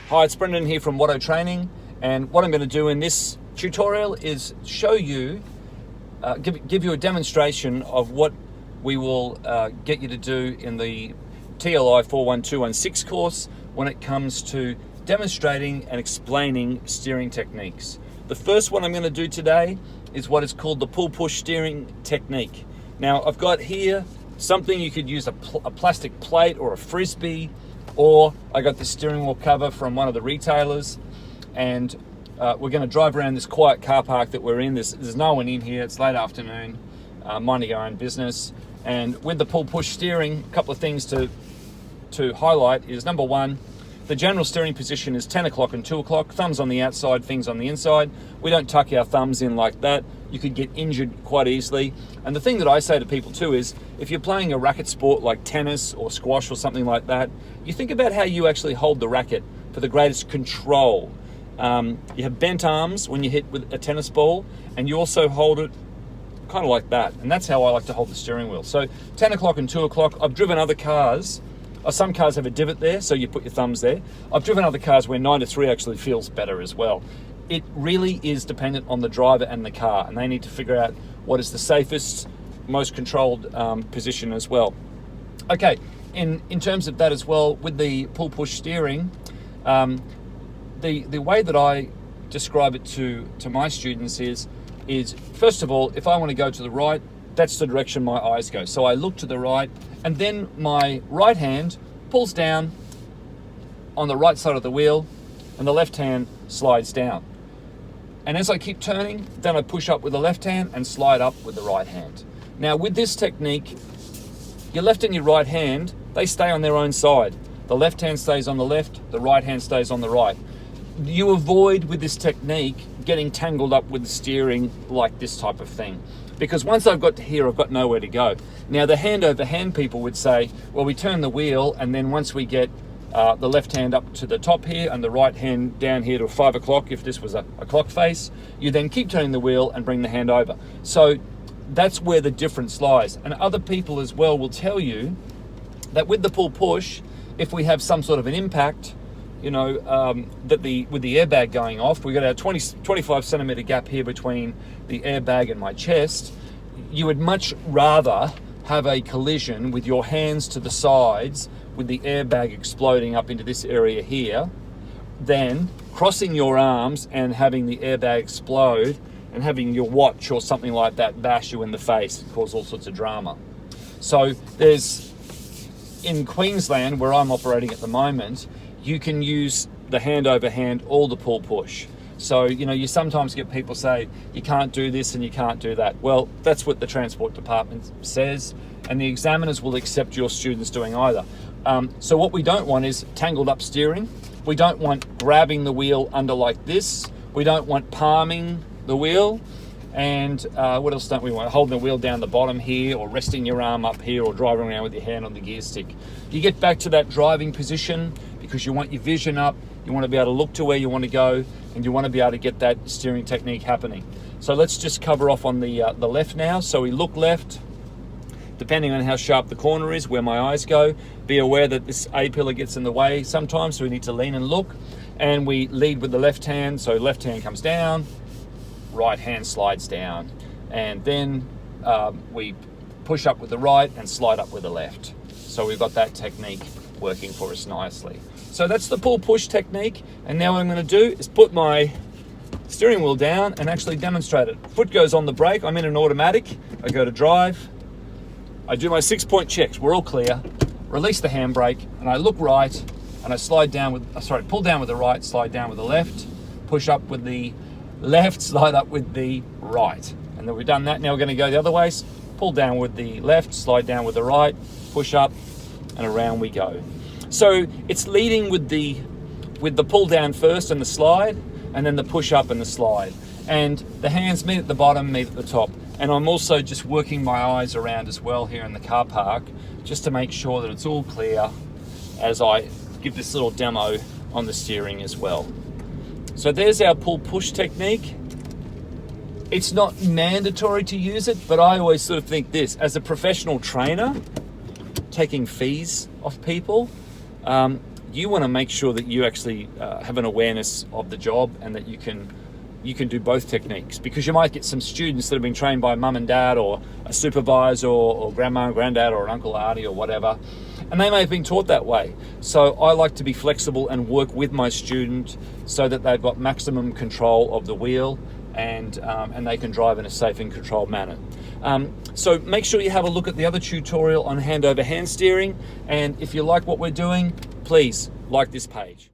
Hi, it's Brendan here from Watto Training, and what I'm going to do in this tutorial is show you, give you a demonstration of what we will get you to do in the TLI 41216 course when it comes to demonstrating and explaining steering techniques. The first one I'm going to do today is what is called the pull-push steering technique. Now, I've got here something you could use, a plastic plate or a frisbee, or I got this steering wheel cover from one of the retailers, and we're going to drive around this quiet car park that we're in. There's no one in here. It's late afternoon, minding our own business. And with the pull-push steering, a couple of things to highlight is, number one, the general steering position is 10 o'clock and 2 o'clock, thumbs on the outside, things on the inside. We don't tuck our thumbs in like that. You could get injured quite easily. And the thing that I say to people too is, if you're playing a racket sport like tennis or squash or something like that, you think about how you actually hold the racket for the greatest control. You have bent arms when you hit with a tennis ball, and you also hold it kind of like that. And that's how I like to hold the steering wheel. So 10 o'clock and 2 o'clock, I've driven other cars. Some cars have a divot there, so you put your thumbs there. I've driven other cars where 9 to 3 actually feels better as well. It really is dependent on the driver and the car, and they need to figure out what is the safest, most controlled position as well. Okay, in terms of that as well, with the pull-push steering, the way that I describe it to my students is first of all, if I want to go to the right, that's the direction my eyes go. So I look to the right, and then my right hand pulls down on the right side of the wheel, and the left hand slides down. And as I keep turning, then I push up with the left hand and slide up with the right hand. Now with this technique, your left and your right hand, they stay on their own side. The left hand stays on the left, the right hand stays on the right. You avoid with this technique getting tangled up with the steering like this type of thing. Because once I've got to here, I've got nowhere to go. Now the hand over hand people would say, well, we turn the wheel, and then once we get the left hand up to the top here and the right hand down here to 5 o'clock, if this was a clock face, you then keep turning the wheel and bring the hand over. So that's where the difference lies. And other people as well will tell you that with the pull push, if we have some sort of an impact, you know, with the airbag going off, we've got a 25 centimeter gap here between the airbag and my chest. You would much rather have a collision with your hands to the sides with the airbag exploding up into this area here than crossing your arms and having the airbag explode and having your watch or something like that bash you in the face and cause all sorts of drama. So in Queensland, where I'm operating at the moment, you can use the hand over hand or the pull push. So, you know, you sometimes get people say, you can't do this and you can't do that. Well, that's what the transport department says, and the examiners will accept your students doing either. So what we don't want is tangled up steering. We don't want grabbing the wheel under like this. We don't want palming the wheel. And what else don't we want? Holding the wheel down the bottom here, or resting your arm up here, or driving around with your hand on the gear stick. You get back to that driving position because you want your vision up, you want to be able to look to where you want to go, and you want to be able to get that steering technique happening. So let's just cover off on the left now. So we look left, depending on how sharp the corner is, where my eyes go. Be aware that this A-pillar gets in the way sometimes, so we need to lean and look. And we lead with the left hand, so left hand comes down, right hand slides down, and then we push up with the right and slide up with the left. So we've got that technique working for us nicely. So that's the pull-push technique, and now what I'm going to do is put my steering wheel down and actually demonstrate it. Foot goes on the brake, I'm in an automatic, I go to drive, I do my 6-point checks, we're all clear, release the handbrake, and I look right, and I pull down with the right, slide down with the left, push up with the left, slide up with the right. And then we've done that, now we're going to go the other way, pull down with the left, slide down with the right, push up, and around we go. So it's leading with the pull down first and the slide, and then the push up and the slide. And the hands meet at the bottom, meet at the top. And I'm also just working my eyes around as well here in the car park, just to make sure that it's all clear as I give this little demo on the steering as well. So there's our pull push technique. It's not mandatory to use it, but I always sort of think this, as a professional trainer, taking fees off people, you want to make sure that you actually have an awareness of the job, and that you can do both techniques, because you might get some students that have been trained by mum and dad, or a supervisor, or grandma and granddad, or an uncle auntie, or whatever, and they may have been taught that way. So I like to be flexible and work with my student so that they've got maximum control of the wheel, and they can drive in a safe and controlled manner. So make sure you have a look at the other tutorial on hand over hand steering, and if you like what we're doing, please like this page.